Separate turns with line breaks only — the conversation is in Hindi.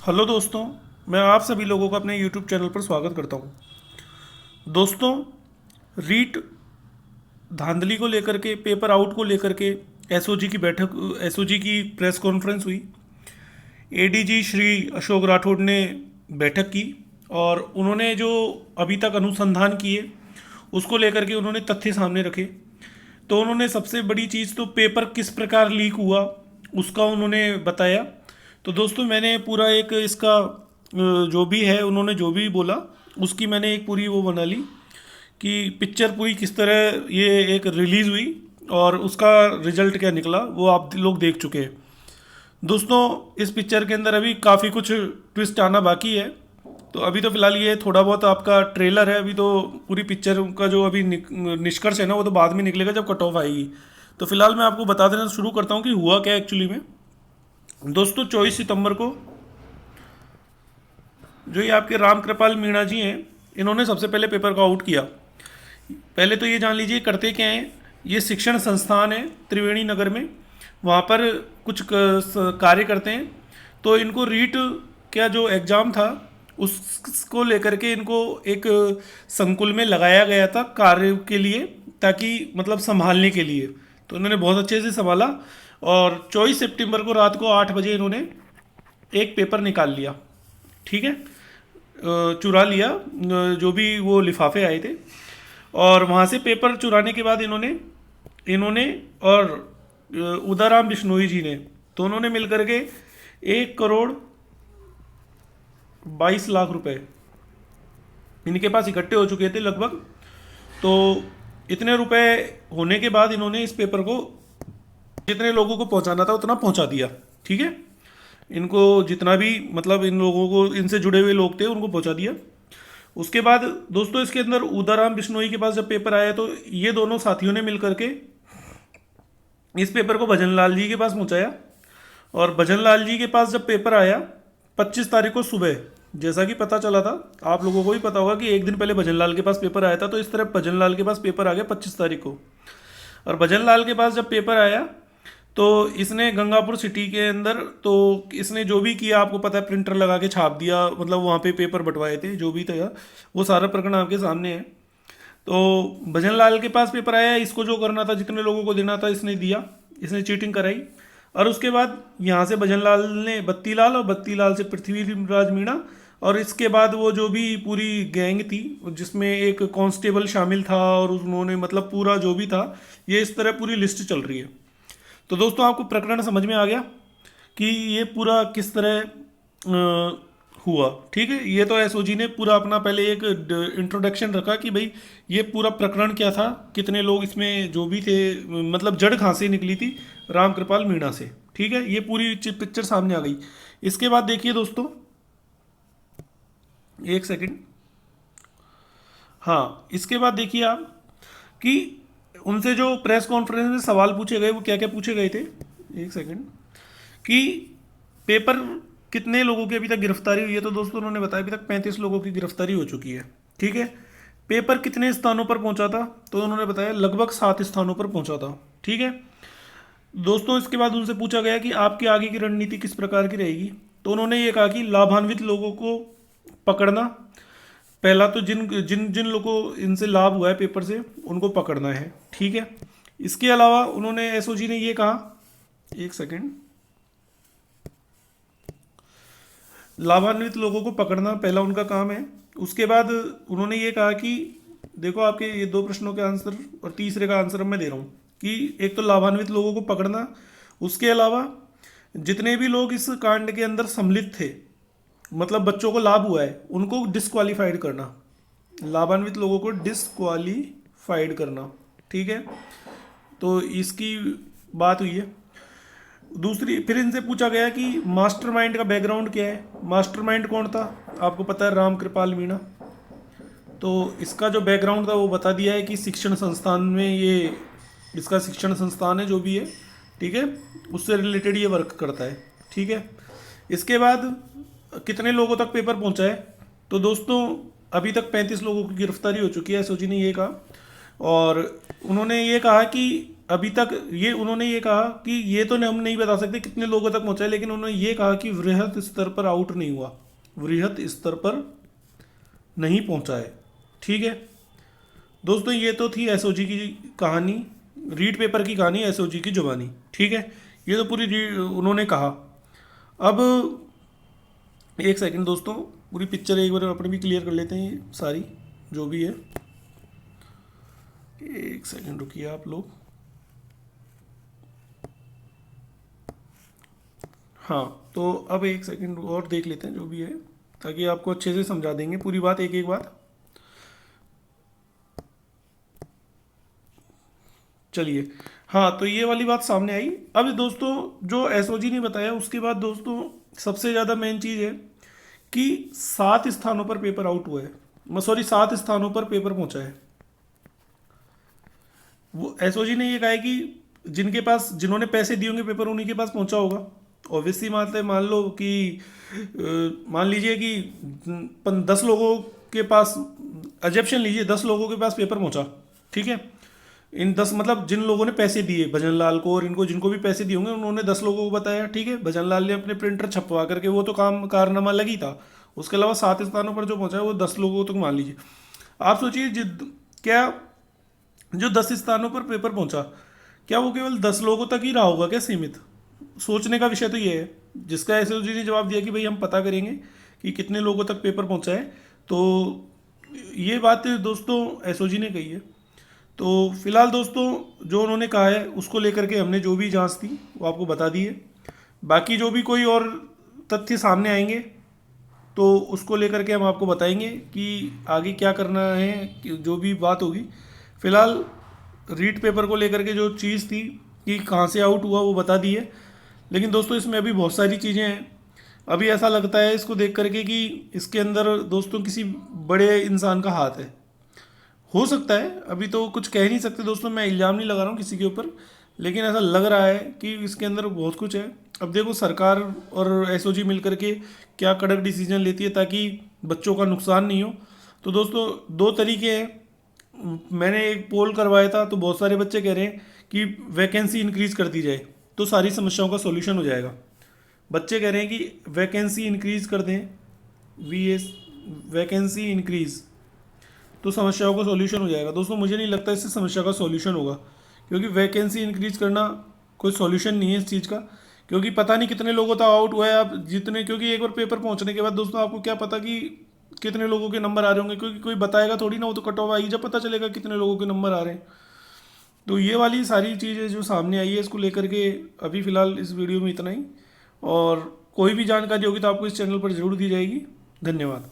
हेलो दोस्तों। मैं आप सभी लोगों का अपने यूट्यूब चैनल पर स्वागत करता हूं। दोस्तों, रीट धांधली को लेकर के, पेपर आउट को लेकर के एसओजी की प्रेस कॉन्फ्रेंस हुई। एडीजी श्री अशोक राठौड़ ने बैठक की और उन्होंने जो अभी तक अनुसंधान किए उसको लेकर के उन्होंने तथ्य सामने रखे। तो उन्होंने सबसे बड़ी चीज़ तो पेपर किस प्रकार लीक हुआ उसका उन्होंने बताया। तो दोस्तों, मैंने पूरा एक इसका जो भी है, उन्होंने जो भी बोला उसकी मैंने एक पूरी वो बना ली कि पिक्चर पूरी किस तरह ये एक रिलीज़ हुई और उसका रिजल्ट क्या निकला वो आप लोग देख चुके हैं। दोस्तों, इस पिक्चर के अंदर अभी काफ़ी कुछ ट्विस्ट आना बाकी है। तो अभी तो फिलहाल ये थोड़ा बहुत आपका ट्रेलर है। अभी तो पूरी पिक्चर का जो अभी निष्कर्ष है ना, वो तो बाद में निकलेगा जब कट ऑफ आएगी। तो फिलहाल मैं आपको बता देना शुरू करता हूँ कि हुआ क्या एक्चुअली में। दोस्तों, 24 सितंबर को जो ये आपके राम कृपाल मीणा जी हैं, इन्होंने सबसे पहले पेपर को आउट किया। पहले तो ये जान लीजिए करते क्या हैं। ये शिक्षण संस्थान है त्रिवेणी नगर में, वहाँ पर कुछ कार्य करते हैं। तो इनको रीट क्या जो एग्ज़ाम था उसको लेकर के इनको एक संकुल में लगाया गया था कार्य के लिए, ताकि मतलब संभालने के लिए। तो इन्होंने बहुत अच्छे से संभाला और 24 सितंबर को रात को 8 बजे इन्होंने एक पेपर निकाल लिया। ठीक है, चुरा लिया जो भी वो लिफाफे आए थे। और वहाँ से पेपर चुराने के बाद इन्होंने इन्होंने और उदाराम बिश्नोई जी ने दोनों ने मिल करके 1 करोड़ 22 लाख रुपए इनके पास इकट्ठे हो चुके थे लगभग। तो इतने रुपए होने के बाद इन्होंने इस पेपर को जितने लोगों को पहुंचाना था उतना पहुंचा दिया। ठीक है, इनको जितना भी मतलब इन लोगों को इनसे जुड़े हुए लोग थे उनको पहुंचा दिया। उसके बाद दोस्तों, इसके अंदर उदाराम बिश्नोई के पास जब पेपर आया तो ये दोनों साथियों ने मिलकर के इस पेपर को भजन लाल जी के पास पहुंचाया। और भजन लाल जी के पास जब पेपर आया 25 तारीख को सुबह, जैसा कि पता चला था, आप लोगों को भी पता होगा कि एक दिन पहले भजन लाल के पास पेपर आया था। तो इस तरह भजन लाल के पास पेपर आ गया 25 तारीख को। और भजन लाल के पास जब पेपर आया तो इसने गंगापुर सिटी के अंदर, तो इसने जो भी किया आपको पता है, प्रिंटर लगा के छाप दिया, मतलब वहाँ पे पेपर बंटवाए थे, जो भी था वो सारा प्रकरण आपके सामने है। तो भजन लाल के पास पेपर आया, इसको जो करना था, जितने लोगों को देना था इसने दिया, इसने चीटिंग कराई। और उसके बाद यहाँ से भजन लाल ने बत्ती लाल और बत्ती लाल से पृथ्वीराज मीणा, और इसके बाद वो जो भी पूरी गैंग थी जिसमें एक कांस्टेबल शामिल था और उन्होंने मतलब पूरा जो भी था, ये इस तरह पूरी लिस्ट चल रही है। तो दोस्तों, आपको प्रकरण समझ में आ गया कि ये पूरा किस तरह हुआ। ठीक है, ये तो एसओजी ने पूरा अपना पहले एक इंट्रोडक्शन रखा कि भाई ये पूरा प्रकरण क्या था, कितने लोग इसमें जो भी थे, मतलब जड़ कहाँ से निकली थी, राम कृपाल मीणा से। ठीक है, ये पूरी पिक्चर सामने आ गई। इसके बाद देखिए दोस्तों, एक सेकंड। हाँ, इसके बाद देखिए आप कि उनसे जो प्रेस कॉन्फ्रेंस में सवाल पूछे गए वो क्या क्या पूछे गए थे। एक सेकंड, कि पेपर कितने लोगों की अभी तक गिरफ्तारी हुई है। तो दोस्तों, उन्होंने बताया अभी तक 35 लोगों की गिरफ्तारी हो चुकी है। ठीक है, पेपर कितने स्थानों पर पहुंचा था, तो उन्होंने बताया लगभग 7 स्थानों पर पहुंचा था। ठीक है दोस्तों, इसके बाद उनसे पूछा गया कि आपकी आगे की रणनीति किस प्रकार की रहेगी। तो उन्होंने ये कहा कि लाभान्वित लोगों को पकड़ना, पहला तो जिन जिन जिन लोगों को इनसे लाभ हुआ है पेपर से उनको पकड़ना है। ठीक है, इसके अलावा उन्होंने एसओजी ने ये कहा, एक सेकंड, लाभान्वित लोगों को पकड़ना पहला उनका काम है। उसके बाद उन्होंने ये कहा कि देखो, आपके ये दो प्रश्नों के आंसर और तीसरे का आंसर मैं दे रहा हूँ कि एक तो लाभान्वित लोगों को पकड़ना, उसके अलावा जितने भी लोग इस कांड के अंदर सम्मिलित थे, मतलब बच्चों को लाभ हुआ है, उनको डिस्क्वालीफाइड करना, लाभान्वित लोगों को डिस्क्वालीफाइड करना। ठीक है, तो इसकी बात हुई है। दूसरी, फिर इनसे पूछा गया कि मास्टरमाइंड का बैकग्राउंड क्या है। मास्टरमाइंड कौन था, आपको पता है, राम कृपाल मीणा। तो इसका जो बैकग्राउंड था वो बता दिया है कि शिक्षण संस्थान में ये, इसका शिक्षण संस्थान है जो भी है, ठीक है, उससे रिलेटेड ये वर्क करता है। ठीक है, इसके बाद कितने लोगों तक पेपर पहुंचा है। तो दोस्तों, अभी तक 35 लोगों की गिरफ्तारी हो चुकी है, एसओजी ने ये कहा। और उन्होंने ये कहा कि अभी तक ये उन्होंने ये कहा कि ये तो हम नहीं बता सकते कितने लोगों तक पहुंचा है, लेकिन उन्होंने ये कहा कि वृहद स्तर पर आउट नहीं हुआ, वृहद स्तर पर नहीं पहुंचा है। ठीक है दोस्तों, ये तो थी एसओजी की कहानी, रीड पेपर की कहानी, एसओजी की जुबानी। ठीक है, ये तो पूरी उन्होंने कहा। अब एक सेकंड दोस्तों, पूरी पिक्चर एक बार अपने भी क्लियर कर लेते हैं, ये सारी जो भी है। एक सेकंड रुकिए आप लोग। हाँ, तो अब एक सेकंड और देख लेते हैं जो भी है, ताकि आपको अच्छे से समझा देंगे पूरी बात, एक एक बात। चलिए, हाँ, तो ये वाली बात सामने आई। अब दोस्तों, जो एसओजी ने बताया उसके बाद दोस्तों सबसे ज़्यादा मेन चीज़ है कि 7 स्थानों पर पेपर आउट हुआ है, सॉरी 7 स्थानों पर पेपर पहुंचा है। वो एसओजी ने ये कहा है कि जिनके पास, जिन्होंने पैसे दिए होंगे पेपर, उन्हीं के पास पहुंचा होगा। ऑब्वियसली बात है, मान लो कि मान लीजिए कि 10 लोगों के पास, एजप्शन लीजिए 10 लोगों के पास पेपर पहुंचा। ठीक है, इन 10 मतलब जिन लोगों ने पैसे दिए भजन लाल को और इनको, जिनको भी पैसे दिए होंगे, उन्होंने 10 लोगों को बताया। ठीक है, भजन लाल ने अपने प्रिंटर छपवा करके, वो तो काम कारनामा लगी था। उसके अलावा 7 स्थानों पर जो पहुंचा है वो 10 लोगों तक मान लीजिए। आप सोचिए क्या जो 10 स्थानों पर पेपर पहुंचा, क्या वो केवल 10 लोगों तक ही रहा होगा क्या सीमित? सोचने का विषय तो ये है, जिसका एसओजी ने जवाब दिया कि भाई हम पता करेंगे कि कितने लोगों तक पेपर पहुंचा है। तो ये बात दोस्तों एसओजी ने कही है। तो फिलहाल दोस्तों, जो उन्होंने कहा है उसको लेकर के हमने जो भी जांच थी वो आपको बता दी है। बाकी जो भी कोई और तथ्य सामने आएंगे तो उसको लेकर के हम आपको बताएंगे कि आगे क्या करना है, कि जो भी बात होगी। फिलहाल रीट पेपर को लेकर के जो चीज़ थी कि कहाँ से आउट हुआ वो बता दी है। लेकिन दोस्तों इसमें अभी बहुत सारी चीज़ें हैं। अभी ऐसा लगता है इसको देख करके कि इसके अंदर दोस्तों किसी बड़े इंसान का हाथ है। हो सकता है, अभी तो कुछ कह नहीं सकते दोस्तों, मैं इल्ज़ाम नहीं लगा रहा हूँ किसी के ऊपर, लेकिन ऐसा लग रहा है कि इसके अंदर बहुत कुछ है। अब देखो सरकार और एसओजी मिलकर के क्या कड़क डिसीजन लेती है ताकि बच्चों का नुकसान नहीं हो। तो दोस्तों 2 तरीके हैं। मैंने एक पोल करवाया था तो बहुत सारे बच्चे कह रहे हैं कि वैकेंसी इंक्रीज कर दी जाए तो सारी समस्याओं का सॉल्यूशन हो जाएगा। बच्चे कह रहे हैं कि वैकेंसी इंक्रीज कर दें, वीएस वैकेंसी इंक्रीज, तो समस्याओं का सॉल्यूशन हो जाएगा। दोस्तों मुझे नहीं लगता इससे समस्या का सॉल्यूशन होगा, क्योंकि वैकेंसी इंक्रीज करना कोई सॉल्यूशन नहीं है इस चीज़ का। क्योंकि पता नहीं कितने लोगों तक आउट हुआ है आप जितने, क्योंकि एक बार पेपर पहुंचने के बाद दोस्तों आपको क्या पता कि कितने लोगों के नंबर आ रहे होंगे, क्योंकि कोई बताएगा थोड़ी ना, वो तो कट ऑफ आई जब पता चलेगा कितने लोगों के नंबर आ रहे हैं। तो ये वाली सारी चीज़ें जो सामने आई है इसको लेकर के अभी फ़िलहाल इस वीडियो में इतना ही। और कोई भी जानकारी होगी तो आपको इस चैनल पर ज़रूर दी जाएगी। धन्यवाद।